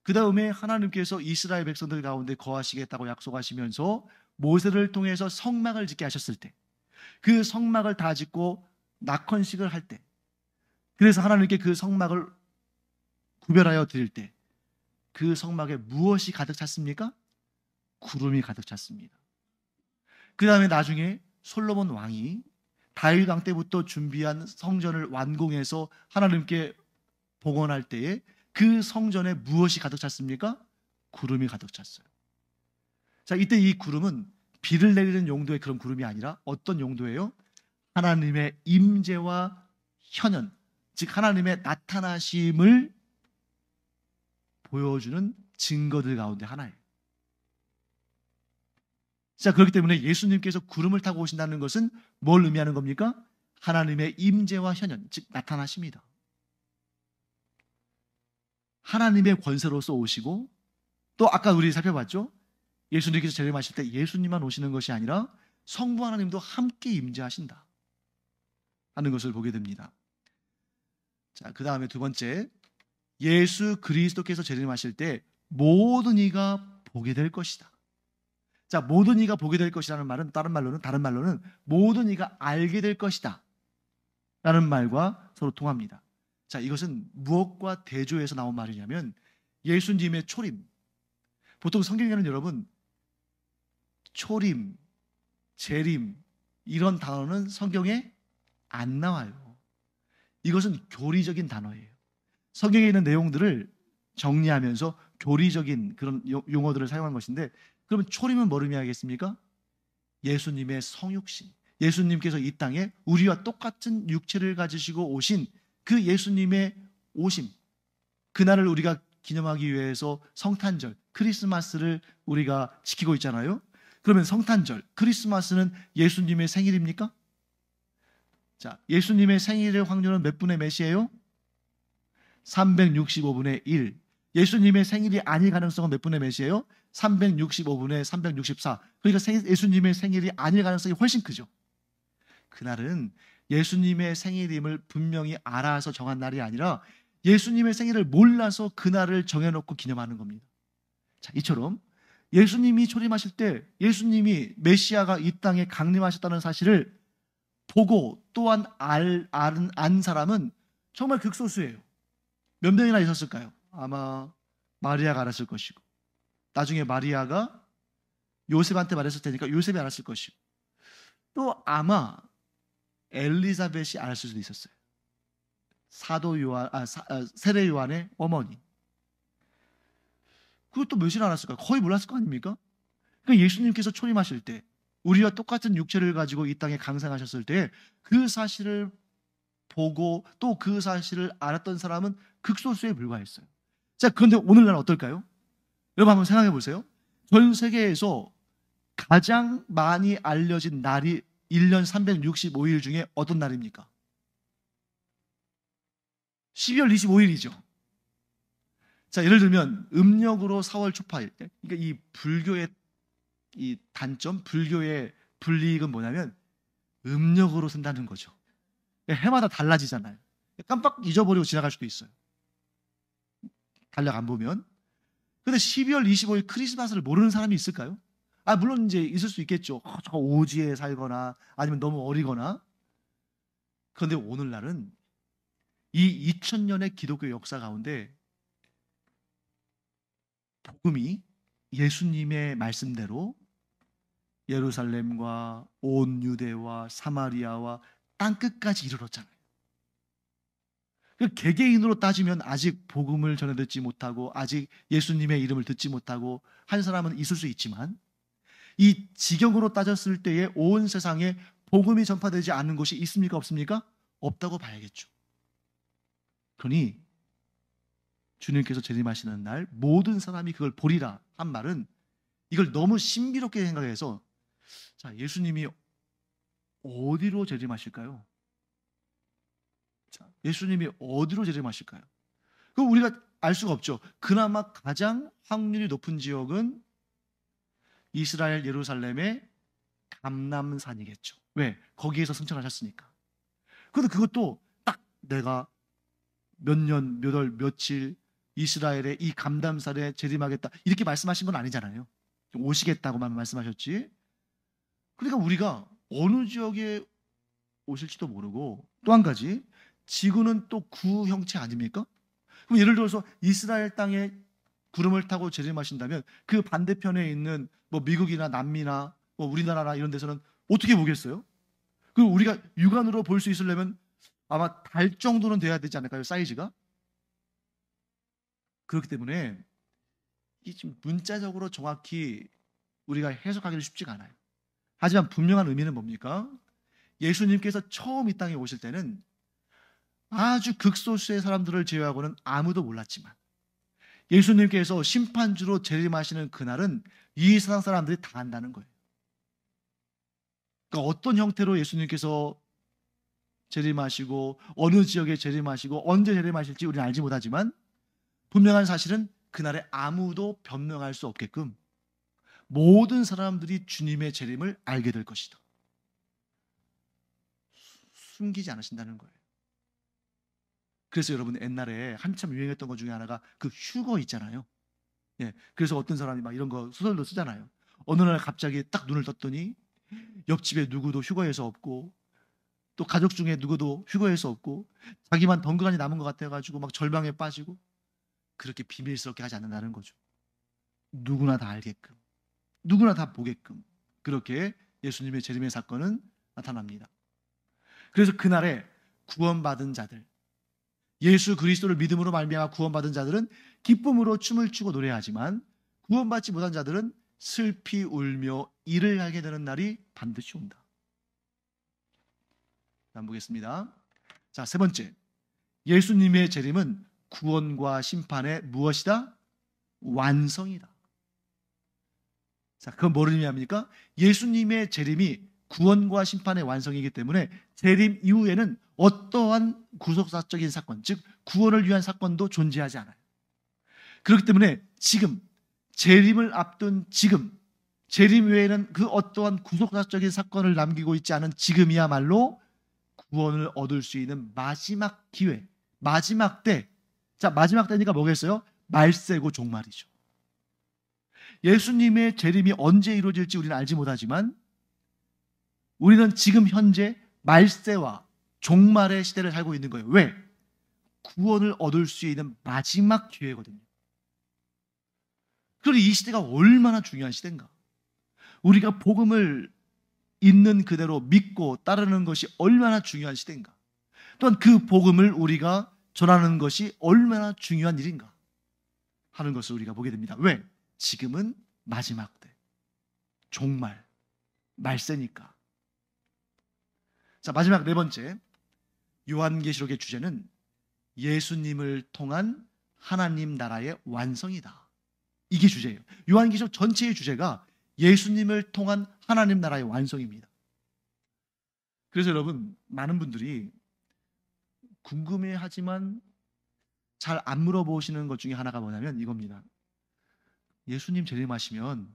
그 다음에 하나님께서 이스라엘 백성들 가운데 거하시겠다고 약속하시면서 모세를 통해서 성막을 짓게 하셨을 때, 그 성막을 다 짓고 낙헌식을 할 때, 그래서 하나님께 그 성막을 구별하여 드릴 때, 그 성막에 무엇이 가득 찼습니까? 구름이 가득 찼습니다. 그 다음에 나중에 솔로몬 왕이 다윗 왕 때부터 준비한 성전을 완공해서 하나님께 봉헌할 때에 그 성전에 무엇이 가득 찼습니까? 구름이 가득 찼어요. 자, 이때 이 구름은 비를 내리는 용도의 그런 구름이 아니라 어떤 용도예요? 하나님의 임재와 현현, 즉 하나님의 나타나심을 보여주는 증거들 가운데 하나예요. 자, 그렇기 때문에 예수님께서 구름을 타고 오신다는 것은 뭘 의미하는 겁니까? 하나님의 임재와 현현, 즉 나타나십니다. 하나님의 권세로서 오시고, 또 아까 우리 살펴봤죠? 예수님께서 재림하실 때 예수님만 오시는 것이 아니라 성부 하나님도 함께 임재하신다 하는 것을 보게 됩니다. 자, 그 다음에 두 번째, 예수 그리스도께서 재림하실 때 모든 이가 보게 될 것이다. 자, 모든 이가 보게 될 것이라는 말은 다른 말로는 모든 이가 알게 될 것이다 라는 말과 서로 통합니다. 자, 이것은 무엇과 대조해서 나온 말이냐면 예수님의 초림. 보통 성경에는 여러분 초림, 재림 이런 단어는 성경에 안 나와요. 이것은 교리적인 단어예요. 성경에 있는 내용들을 정리하면서 교리적인 그런 용어들을 사용한 것인데, 그러면 초림은 뭘 의미하겠습니까? 예수님의 성육신, 예수님께서 이 땅에 우리와 똑같은 육체를 가지시고 오신 그 예수님의 오심, 그날을 우리가 기념하기 위해서 성탄절, 크리스마스를 우리가 지키고 있잖아요. 그러면 성탄절, 크리스마스는 예수님의 생일입니까? 자, 예수님의 생일의 확률은 몇 분의 몇이에요? 365분의 1. 예수님의 생일이 아닐 가능성은 몇 분의 몇이에요? 365분의 364. 그러니까 예수님의 생일이 아닐 가능성이 훨씬 크죠. 그날은 예수님의 생일임을 분명히 알아서 정한 날이 아니라 예수님의 생일을 몰라서 그날을 정해놓고 기념하는 겁니다. 자, 이처럼 예수님이 초림하실 때 예수님이 메시아가 이 땅에 강림하셨다는 사실을 보고 또한 안 사람은 정말 극소수예요. 몇 명이나 있었을까요? 아마 마리아가 알았을 것이고, 나중에 마리아가 요셉한테 말했을 테니까 요셉이 알았을 것이고, 또 아마 엘리사벳이 알았을 수도 있었어요. 사도 요한, 세례 요한의 어머니. 그것도 몇이나 알았을까요? 거의 몰랐을 거 아닙니까? 그러니까 예수님께서 초림하실 때 우리와 똑같은 육체를 가지고 이 땅에 강생하셨을 때 그 사실을 보고 또 그 사실을 알았던 사람은 극소수에 불과했어요. 자, 그런데 오늘날 어떨까요? 여러분 한번 생각해 보세요. 전 세계에서 가장 많이 알려진 날이 1년 365일 중에 어떤 날입니까? 12월 25일이죠. 자, 예를 들면 음력으로 4월 초파일 때, 그러니까 이 불교의 이 단점, 불교의 불이익은 뭐냐면 음력으로 쓴다는 거죠. 해마다 달라지잖아요. 깜빡 잊어버리고 지나갈 수도 있어요. 달력 안 보면. 근데 12월 25일 크리스마스를 모르는 사람이 있을까요? 물론 이제 있을 수 있겠죠. 저 오지에 살거나 아니면 너무 어리거나. 그런데 오늘날은 이 2000년의 기독교 역사 가운데 복음이 예수님의 말씀대로 예루살렘과 온 유대와 사마리아와 땅끝까지 이르렀잖아요. 개개인으로 따지면 아직 복음을 전해 듣지 못하고 아직 예수님의 이름을 듣지 못하고 한 사람은 있을 수 있지만, 이 지경으로 따졌을 때에 온 세상에 복음이 전파되지 않는 곳이 있습니까? 없습니까? 없다고 봐야겠죠. 그러니 주님께서 재림하시는 날 모든 사람이 그걸 보리라 한 말은, 이걸 너무 신비롭게 생각해서, 자, 예수님이 어디로 재림하실까요? 자, 예수님이 어디로 재림하실까요? 그럼 우리가 알 수가 없죠. 그나마 가장 확률이 높은 지역은 이스라엘 예루살렘의 감람산이겠죠. 왜? 거기에서 승천하셨으니까. 그런데 그것도 딱 내가 몇 년, 몇 월, 며칠 이스라엘의 이 감람산에 재림하겠다 이렇게 말씀하신 건 아니잖아요. 오시겠다고만 말씀하셨지. 그러니까 우리가 어느 지역에 오실지도 모르고, 또 한 가지, 지구는 또 구형체 아닙니까? 그럼 예를 들어서 이스라엘 땅에 구름을 타고 재림하신다면 그 반대편에 있는 뭐 미국이나 남미나 뭐 우리나라나 이런 데서는 어떻게 보겠어요? 그리고 우리가 육안으로 볼 수 있으려면 아마 달 정도는 돼야 되지 않을까요? 사이즈가? 그렇기 때문에 이게 지금 문자적으로 정확히 우리가 해석하기는 쉽지가 않아요. 하지만 분명한 의미는 뭡니까? 예수님께서 처음 이 땅에 오실 때는 아주 극소수의 사람들을 제외하고는 아무도 몰랐지만, 예수님께서 심판주로 재림하시는 그날은 이 세상 사람들이 다 안다는 거예요. 그러니까 어떤 형태로 예수님께서 재림하시고 어느 지역에 재림하시고 언제 재림하실지 우리는 알지 못하지만, 분명한 사실은 그날에 아무도 변명할 수 없게끔 모든 사람들이 주님의 재림을 알게 될 것이다. 숨기지 않으신다는 거예요. 그래서 여러분, 옛날에 한참 유행했던 것 중에 하나가 그 휴거 있잖아요. 예, 그래서 어떤 사람이 막 이런 거 소설도 쓰잖아요. 어느 날 갑자기 딱 눈을 떴더니 옆집에 누구도 휴거해서 없고, 또 가족 중에 누구도 휴거해서 없고, 자기만 덩그러니 남은 것 같아가지고 막 절망에 빠지고. 그렇게 비밀스럽게 하지 않는다는 거죠. 누구나 다 알게끔, 누구나 다 보게끔 그렇게 예수님의 재림의 사건은 나타납니다. 그래서 그날에 구원받은 자들, 예수 그리스도를 믿음으로 말미암아 구원받은 자들은 기쁨으로 춤을 추고 노래하지만, 구원받지 못한 자들은 슬피 울며 이를 알게 되는 날이 반드시 온다. 한번 보겠습니다. 자, 세 번째, 예수님의 재림은 구원과 심판의 무엇이다? 완성이다. 자, 그건 뭐를 의미합니까? 예수님의 재림이 구원과 심판의 완성이기 때문에 재림 이후에는 어떠한 구속사적인 사건, 즉 구원을 위한 사건도 존재하지 않아요. 그렇기 때문에 지금, 재림을 앞둔 지금, 재림 외에는 그 어떠한 구속사적인 사건을 남기고 있지 않은 지금이야말로 구원을 얻을 수 있는 마지막 기회, 마지막 때. 자, 마지막 때니까 뭐겠어요? 말세고 종말이죠. 예수님의 재림이 언제 이루어질지 우리는 알지 못하지만, 우리는 지금 현재 말세와 종말의 시대를 살고 있는 거예요. 왜? 구원을 얻을 수 있는 마지막 기회거든요. 그리고 이 시대가 얼마나 중요한 시대인가? 우리가 복음을 있는 그대로 믿고 따르는 것이 얼마나 중요한 시대인가? 또한 그 복음을 우리가 전하는 것이 얼마나 중요한 일인가 하는 것을 우리가 보게 됩니다. 왜? 지금은 마지막 때, 종말, 말세니까. 자, 마지막 네 번째, 요한계시록의 주제는 예수님을 통한 하나님 나라의 완성이다. 이게 주제예요. 요한계시록 전체의 주제가 예수님을 통한 하나님 나라의 완성입니다. 그래서 여러분, 많은 분들이 궁금해하지만 잘 안 물어보시는 것 중에 하나가 뭐냐면 이겁니다. 예수님 재림하시면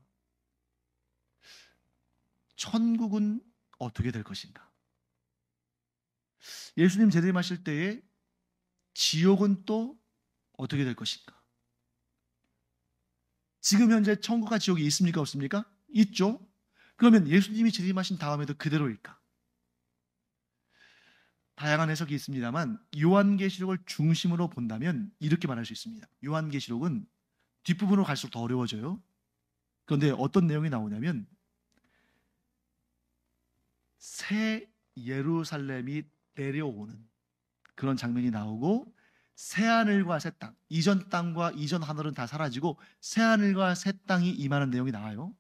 천국은 어떻게 될 것인가? 예수님 재림하실 때에 지옥은 또 어떻게 될 것인가? 지금 현재 천국과 지옥이 있습니까? 없습니까? 있죠? 그러면 예수님이 재림하신 다음에도 그대로일까? 다양한 해석이 있습니다만, 요한계시록을 중심으로 본다면 이렇게 말할 수 있습니다. 요한계시록은 뒷부분으로 갈수록 더 어려워져요. 그런데 어떤 내용이 나오냐면, 새 예루살렘이 내려오는 그런 장면이 나오고, 새하늘과 새 땅, 이전 땅과 이전 하늘은 다 사라지고 새하늘과 새 땅이 임하는 내용이 나와요.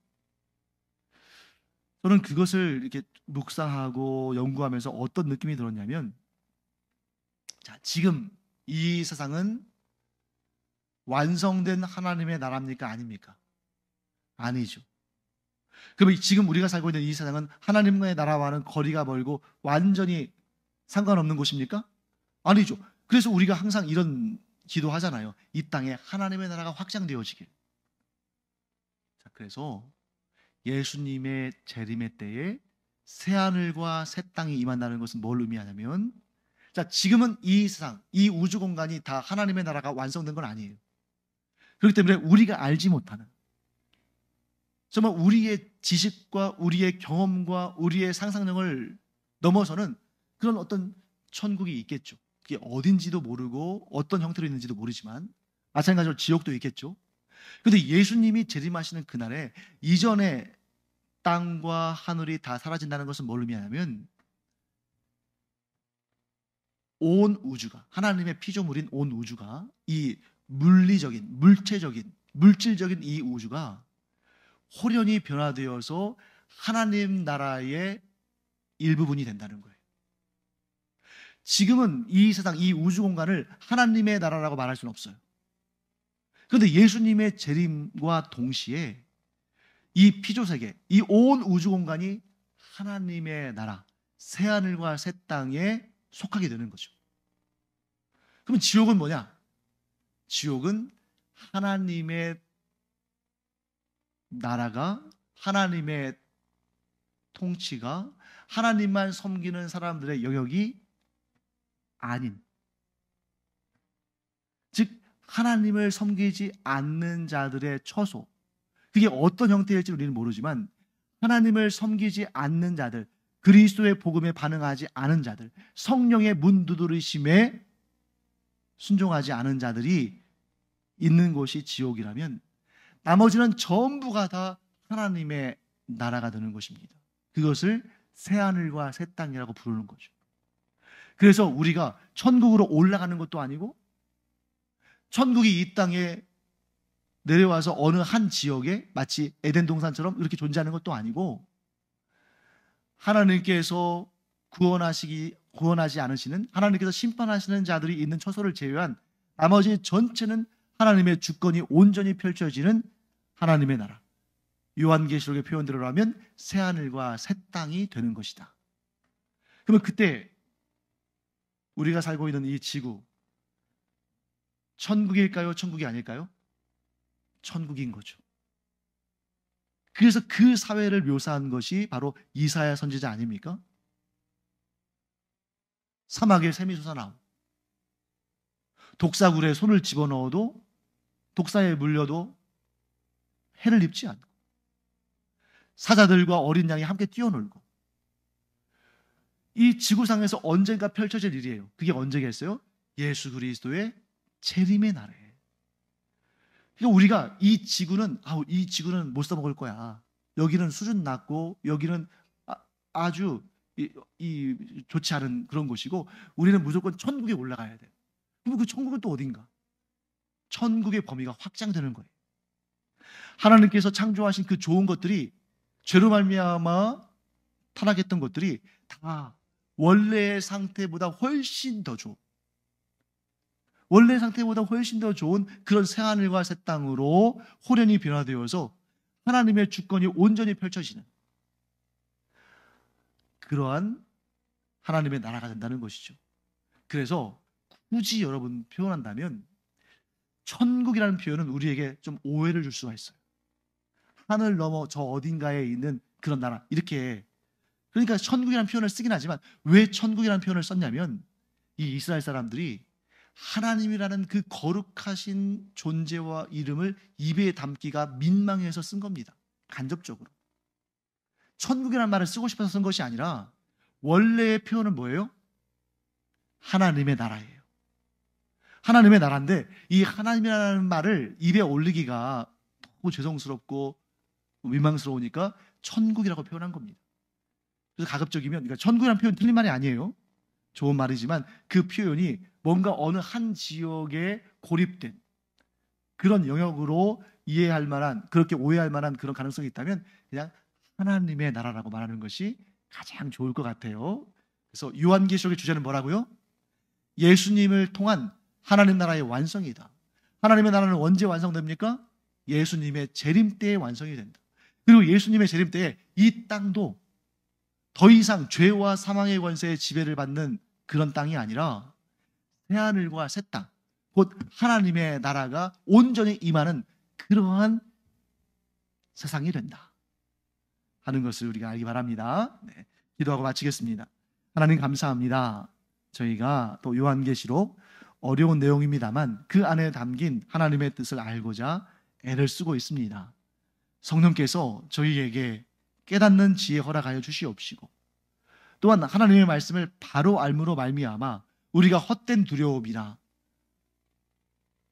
저는 그것을 이렇게 묵상하고 연구하면서 어떤 느낌이 들었냐면, 자, 지금 이 세상은 완성된 하나님의 나라입니까? 아닙니까? 아니죠. 그럼 지금 우리가 살고 있는 이 세상은 하나님의 나라와는 거리가 멀고 완전히 상관없는 곳입니까? 아니죠. 그래서 우리가 항상 이런 기도하잖아요. 이 땅에 하나님의 나라가 확장되어지길. 자, 그래서 예수님의 재림의 때에 새하늘과 새 땅이 임한다는 것은 뭘 의미하냐면, 자, 지금은 이 세상, 이 우주 공간이 다 하나님의 나라가 완성된 건 아니에요. 그렇기 때문에 우리가 알지 못하는, 정말 우리의 지식과 우리의 경험과 우리의 상상력을 넘어서는 그런 어떤 천국이 있겠죠. 그게 어딘지도 모르고 어떤 형태로 있는지도 모르지만 마찬가지로 지옥도 있겠죠. 그런데 예수님이 재림하시는 그날에 이전에 땅과 하늘이 다 사라진다는 것은 뭘 의미하냐면, 온 우주가, 하나님의 피조물인 온 우주가, 이 물리적인, 물체적인, 물질적인 이 우주가 호련히 변화되어서 하나님 나라의 일부분이 된다는 거예요. 지금은 이 세상, 이 우주 공간을 하나님의 나라라고 말할 수는 없어요. 그런데 예수님의 재림과 동시에 이 피조세계, 이 온 우주 공간이 하나님의 나라, 새하늘과 새 땅에 속하게 되는 거죠. 그러면 지옥은 뭐냐? 지옥은 하나님의 나라가, 하나님의 통치가 하나님만 섬기는 사람들의 영역이 아닌, 즉 하나님을 섬기지 않는 자들의 처소, 그게 어떤 형태일지 우리는 모르지만 하나님을 섬기지 않는 자들, 그리스도의 복음에 반응하지 않은 자들, 성령의 문두드리심에 순종하지 않은 자들이 있는 곳이 지옥이라면 나머지는 전부가 다 하나님의 나라가 되는 것입니다. 그것을 새하늘과 새 땅이라고 부르는 거죠. 그래서 우리가 천국으로 올라가는 것도 아니고, 천국이 이 땅에 내려와서 어느 한 지역에 마치 에덴 동산처럼 이렇게 존재하는 것도 아니고, 하나님께서 구원하지 않으시는, 하나님께서 심판하시는 자들이 있는 처소를 제외한 나머지 전체는 하나님의 주권이 온전히 펼쳐지는 하나님의 나라, 요한계시록의 표현대로 하면 새하늘과 새 땅이 되는 것이다. 그러면 그때 우리가 살고 있는 이 지구, 천국일까요? 천국이 아닐까요? 천국인 거죠. 그래서 그 사회를 묘사한 것이 바로 이사야 선지자 아닙니까? 사막에 샘이 솟아나오고, 독사굴에 손을 집어넣어도, 독사에 물려도 해를 입지 않고, 사자들과 어린 양이 함께 뛰어놀고, 이 지구상에서 언젠가 펼쳐질 일이에요. 그게 언제겠어요? 예수 그리스도의 재림의 날에. 그러니까 우리가 이 지구는 못 써먹을 거야, 여기는 수준 낮고 여기는 아주 좋지 않은 그런 곳이고, 우리는 무조건 천국에 올라가야 돼. 그럼 그 천국은 또 어딘가? 천국의 범위가 확장되는 거예요. 하나님께서 창조하신 그 좋은 것들이, 죄로 말미암아 타락했던 것들이 다 원래의 상태보다 훨씬 더 좋은, 원래 상태보다 훨씬 더 좋은 그런 새하늘과 새 땅으로 호련히 변화되어서 하나님의 주권이 온전히 펼쳐지는 그러한 하나님의 나라가 된다는 것이죠. 그래서 굳이 여러분 표현한다면 천국이라는 표현은 우리에게 좀 오해를 줄 수가 있어요. 하늘 넘어 저 어딘가에 있는 그런 나라, 이렇게. 그러니까 천국이라는 표현을 쓰긴 하지만 왜 천국이라는 표현을 썼냐면, 이 이스라엘 사람들이 하나님이라는 그 거룩하신 존재와 이름을 입에 담기가 민망해서 쓴 겁니다. 간접적으로. 천국이라는 말을 쓰고 싶어서 쓴 것이 아니라 원래의 표현은 뭐예요? 하나님의 나라예요. 하나님의 나라인데 이 하나님이라는 말을 입에 올리기가 너무 죄송스럽고 민망스러우니까 천국이라고 표현한 겁니다. 그래서 가급적이면, 그러니까 천국이라는 표현 틀린 말이 아니에요. 좋은 말이지만 그 표현이 뭔가 어느 한 지역에 고립된 그런 영역으로 이해할 만한, 그렇게 오해할 만한 그런 가능성이 있다면 그냥 하나님의 나라라고 말하는 것이 가장 좋을 것 같아요. 그래서 요한계시록의 주제는 뭐라고요? 예수님을 통한 하나님 나라의 완성이다. 하나님의 나라는 언제 완성됩니까? 예수님의 재림 때에 완성이 된다. 그리고 예수님의 재림 때에 이 땅도 더 이상 죄와 사망의 권세의 지배를 받는 그런 땅이 아니라 새하늘과 새 땅, 곧 하나님의 나라가 온전히 임하는 그러한 세상이 된다 하는 것을 우리가 알기 바랍니다. 네, 기도하고 마치겠습니다. 하나님 감사합니다. 저희가 또 요한계시록 어려운 내용입니다만 그 안에 담긴 하나님의 뜻을 알고자 애를 쓰고 있습니다. 성령께서 저희에게 깨닫는 지혜 허락하여 주시옵시고, 또한 하나님의 말씀을 바로 알므로 말미암아 우리가 헛된 두려움이나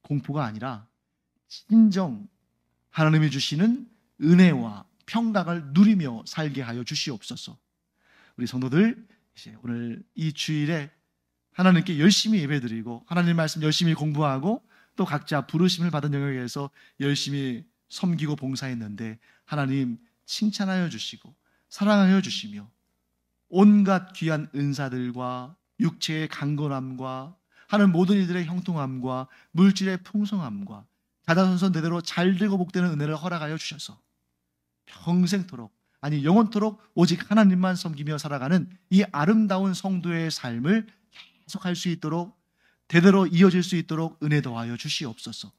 공포가 아니라 진정 하나님이 주시는 은혜와 평강을 누리며 살게 하여 주시옵소서. 우리 성도들 이제 오늘 이 주일에 하나님께 열심히 예배드리고 하나님 말씀 열심히 공부하고 또 각자 부르심을 받은 영역에서 열심히 섬기고 봉사했는데 하나님 칭찬하여 주시고 사랑하여 주시며 온갖 귀한 은사들과 육체의 강건함과 하는 모든 이들의 형통함과 물질의 풍성함과 자자손손대대로 잘 되고 복되는 은혜를 허락하여 주셔서 평생토록, 아니 영원토록 오직 하나님만 섬기며 살아가는 이 아름다운 성도의 삶을 계속할 수 있도록, 대대로 이어질 수 있도록 은혜 더하여 주시옵소서.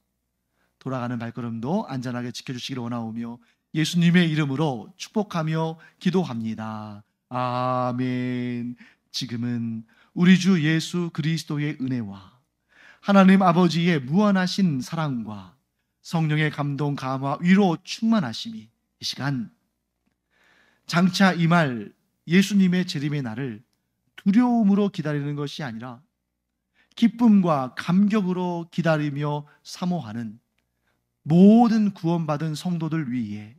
돌아가는 발걸음도 안전하게 지켜주시기를 원하오며 예수님의 이름으로 축복하며 기도합니다. 아멘. 지금은 우리 주 예수 그리스도의 은혜와 하나님 아버지의 무한하신 사랑과 성령의 감동, 감화, 위로 충만하심이 이 시간 장차 임할 예수님의 재림의 날을 두려움으로 기다리는 것이 아니라 기쁨과 감격으로 기다리며 사모하는 모든 구원받은 성도들 위해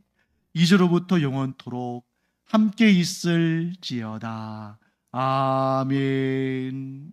이제로부터 영원토록 함께 있을지어다. 아멘.